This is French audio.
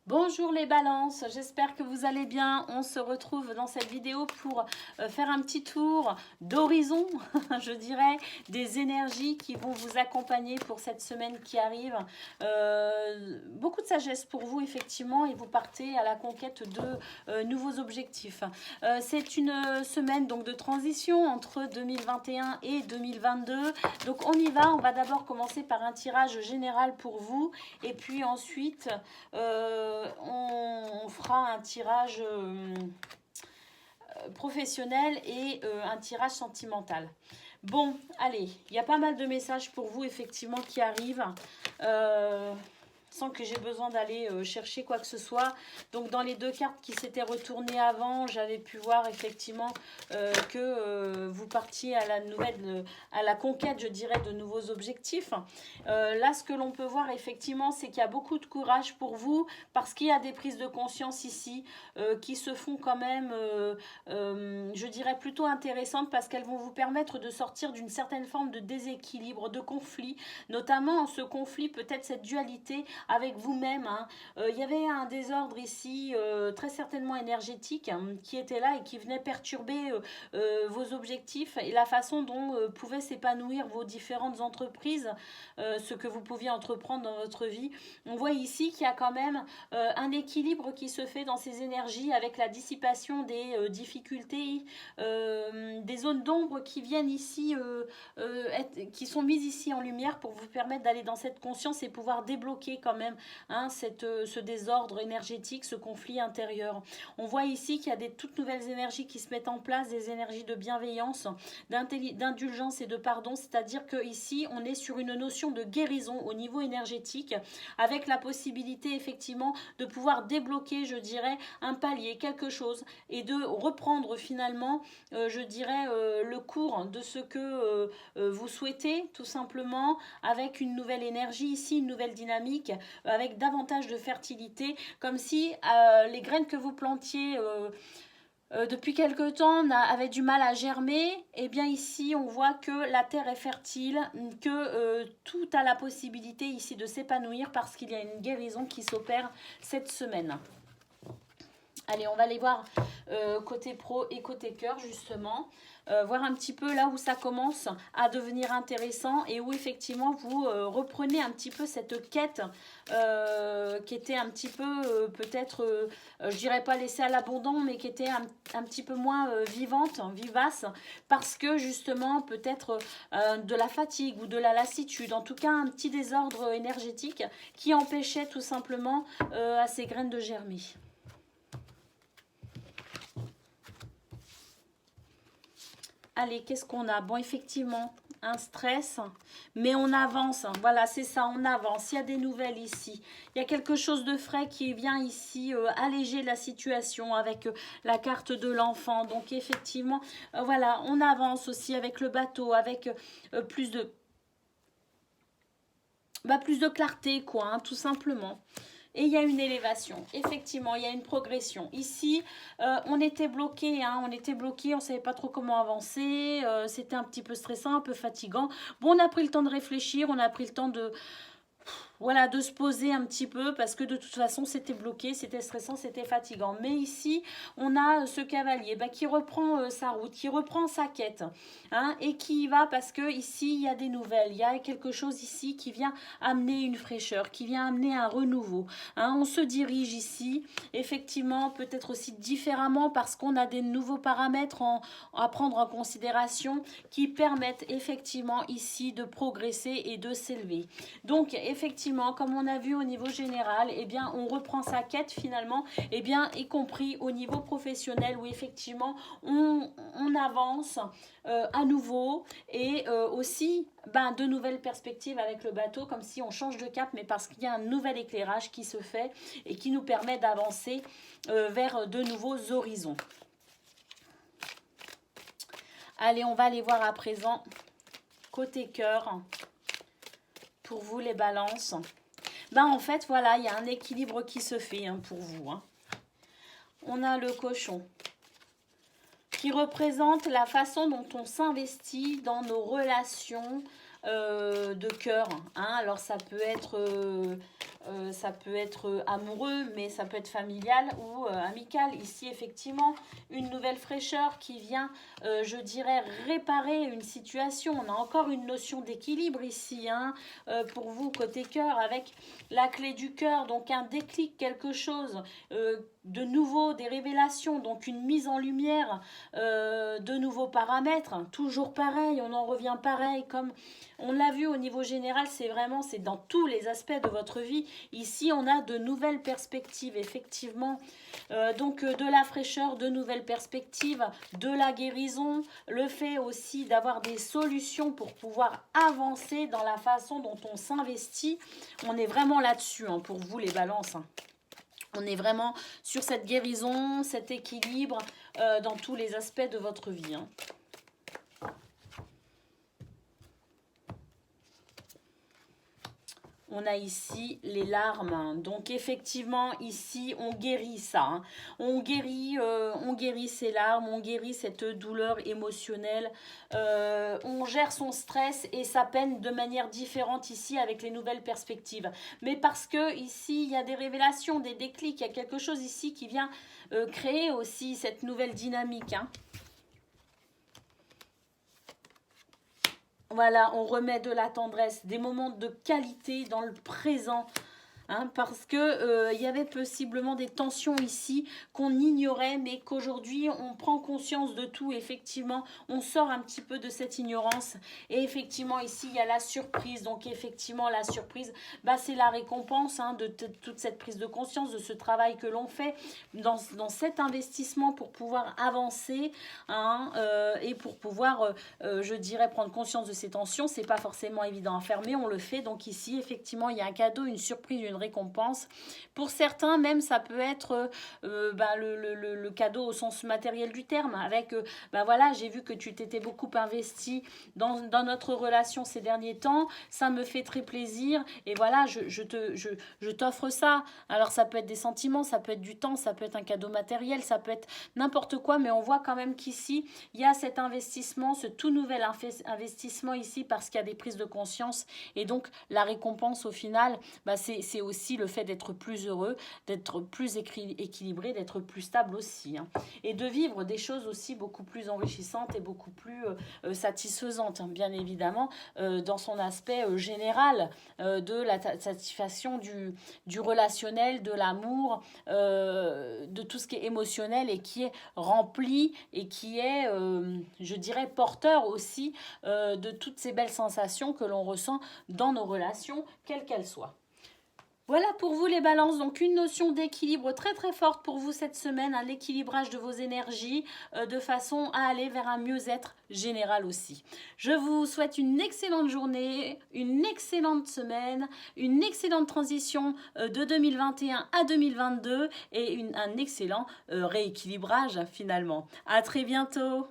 Bonjour les balances, j'espère que vous allez bien. On se retrouve dans cette vidéo pour faire un petit tour d'horizon, je dirais, des énergies qui vont vous accompagner pour cette semaine qui arrive. Beaucoup de sagesse pour vous effectivement et vous partez à la conquête de nouveaux objectifs. C'est une semaine donc de transition entre 2021 et 2022. Donc on y va, on va d'abord commencer par un tirage général pour vous et puis ensuite on fera un tirage professionnel et un tirage sentimental. Bon, allez, il y a pas mal de messages pour vous effectivement qui arrivent. Sans que j'ai besoin d'aller chercher quoi que ce soit. Donc dans les deux cartes qui s'étaient retournées avant, j'avais pu voir effectivement que vous partiez à à la conquête, je dirais, de nouveaux objectifs. Là, ce que l'on peut voir effectivement, c'est qu'il y a beaucoup de courage pour vous parce qu'il y a des prises de conscience ici qui se font quand même, je dirais, plutôt intéressantes parce qu'elles vont vous permettre de sortir d'une certaine forme de déséquilibre, de conflit, notamment ce conflit, peut-être cette dualité avec vous-même. Hein. Il y avait un désordre ici, très certainement énergétique, hein, qui était là et qui venait perturber vos objectifs et la façon dont pouvaient s'épanouir vos différentes entreprises, ce que vous pouviez entreprendre dans votre vie. On voit ici qu'il y a quand même un équilibre qui se fait dans ces énergies avec la dissipation des difficultés, des zones d'ombre qui viennent ici, qui sont mises ici en lumière pour vous permettre d'aller dans cette conscience et pouvoir débloquer quand même ce désordre énergétique, ce conflit intérieur. On voit ici qu'il y a des toutes nouvelles énergies qui se mettent en place, des énergies de bienveillance, d'indulgence et de pardon, c'est-à-dire que ici on est sur une notion de guérison au niveau énergétique, avec la possibilité effectivement de pouvoir débloquer, je dirais, un palier, quelque chose, et de reprendre finalement, je dirais, le cours de ce que vous souhaitez, tout simplement, avec une nouvelle énergie ici, une nouvelle dynamique, avec davantage de fertilité, comme si les graines que vous plantiez depuis quelque temps avaient du mal à germer. Et bien ici on voit que la terre est fertile, que tout a la possibilité ici de s'épanouir parce qu'il y a une guérison qui s'opère cette semaine. Allez, on va aller voir côté pro et côté cœur justement. Voir un petit peu là où ça commence à devenir intéressant et où effectivement vous reprenez un petit peu cette quête qui était un petit peu peut-être, je dirais pas laissée à l'abandon, mais qui était un petit peu moins vivante, vivace, parce que justement peut-être de la fatigue ou de la lassitude, en tout cas un petit désordre énergétique qui empêchait tout simplement à ces graines de germer. Allez, qu'est-ce qu'on a? Bon, effectivement, un stress, mais on avance. Voilà, c'est ça, on avance. Il y a des nouvelles ici. Il y a quelque chose de frais qui vient ici alléger la situation avec la carte de l'enfant. Donc, effectivement, voilà, on avance aussi avec le bateau, avec plus de clarté, quoi, hein, tout simplement. Et il y a une élévation, effectivement, il y a une progression. Ici, on était bloqué, hein, on ne savait pas trop comment avancer, c'était un petit peu stressant, un peu fatigant. Bon, on a pris le temps de réfléchir, on a pris le temps de se poser un petit peu parce que de toute façon c'était bloqué, c'était stressant, c'était fatigant. Mais ici on a ce cavalier qui reprend sa route, qui reprend sa quête, hein, et qui y va parce que ici il y a des nouvelles, il y a quelque chose ici qui vient amener une fraîcheur, qui vient amener un renouveau, hein. On se dirige ici effectivement peut-être aussi différemment parce qu'on a des nouveaux paramètres à prendre en considération qui permettent effectivement ici de progresser et de s'élever. Donc effectivement, comme on a vu au niveau général, eh bien, on reprend sa quête finalement, eh bien, y compris au niveau professionnel où effectivement on avance à nouveau et aussi de nouvelles perspectives avec le bateau, comme si on change de cap, mais parce qu'il y a un nouvel éclairage qui se fait et qui nous permet d'avancer vers de nouveaux horizons. Allez, on va aller voir à présent côté cœur. Pour vous les balances, en fait voilà, il y a un équilibre qui se fait pour vous, hein. On a le cochon qui représente la façon dont on s'investit dans nos relations de cœur, hein. Alors ça peut être ça peut être amoureux, mais ça peut être familial ou amical. Ici, effectivement, une nouvelle fraîcheur qui vient, je dirais, réparer une situation. On a encore une notion d'équilibre ici, hein, pour vous, côté cœur, avec la clé du cœur, donc un déclic, quelque chose de nouveau, des révélations, donc une mise en lumière de nouveaux paramètres. Toujours pareil, on en revient pareil, comme on l'a vu au niveau général, c'est dans tous les aspects de votre vie. Ici, on a de nouvelles perspectives, effectivement. Donc, de la fraîcheur, de nouvelles perspectives, de la guérison, le fait aussi d'avoir des solutions pour pouvoir avancer dans la façon dont on s'investit. On est vraiment là-dessus, hein, pour vous, les balances, hein. On est vraiment sur cette guérison, cet équilibre dans tous les aspects de votre vie, hein. On a ici les larmes. Donc effectivement, ici, on guérit ça, hein. On guérit ces larmes, on guérit cette douleur émotionnelle. On gère son stress et sa peine de manière différente ici avec les nouvelles perspectives. Mais parce que ici, il y a des révélations, des déclics, il y a quelque chose ici qui vient créer aussi cette nouvelle dynamique, hein. Voilà, on remet de la tendresse, des moments de qualité dans le présent. Hein, parce que il y avait possiblement des tensions ici qu'on ignorait, mais qu'aujourd'hui on prend conscience de tout. Effectivement, on sort un petit peu de cette ignorance. Et effectivement, ici il y a la surprise. Donc effectivement, la surprise, bah, c'est la récompense, hein, de toute cette prise de conscience, de ce travail que l'on fait dans cet investissement pour pouvoir avancer, hein, et pour pouvoir, je dirais, prendre conscience de ces tensions. C'est pas forcément évident à faire, mais on le fait. Donc ici, effectivement, il y a un cadeau, une surprise, une récompense. Pour certains, même, ça peut être le cadeau au sens matériel du terme, avec, voilà, j'ai vu que tu t'étais beaucoup investi dans notre relation ces derniers temps, ça me fait très plaisir, et voilà, je t'offre ça. Alors, ça peut être des sentiments, ça peut être du temps, ça peut être un cadeau matériel, ça peut être n'importe quoi, mais on voit quand même qu'ici, il y a cet investissement, ce tout nouvel investissement ici, parce qu'il y a des prises de conscience, et donc, la récompense, au final, c'est aussi le fait d'être plus heureux, d'être plus équilibré, d'être plus stable aussi, hein. Et de vivre des choses aussi beaucoup plus enrichissantes et beaucoup plus satisfaisantes, hein, bien évidemment, dans son aspect général, de la satisfaction du relationnel, de l'amour, de tout ce qui est émotionnel et qui est rempli et qui est, je dirais, porteur aussi de toutes ces belles sensations que l'on ressent dans nos relations, quelles qu'elles soient. Voilà pour vous les balances, donc une notion d'équilibre très très forte pour vous cette semaine, un équilibrage de vos énergies de façon à aller vers un mieux-être général aussi. Je vous souhaite une excellente journée, une excellente semaine, une excellente transition de 2021 à 2022 et un excellent rééquilibrage finalement. À très bientôt.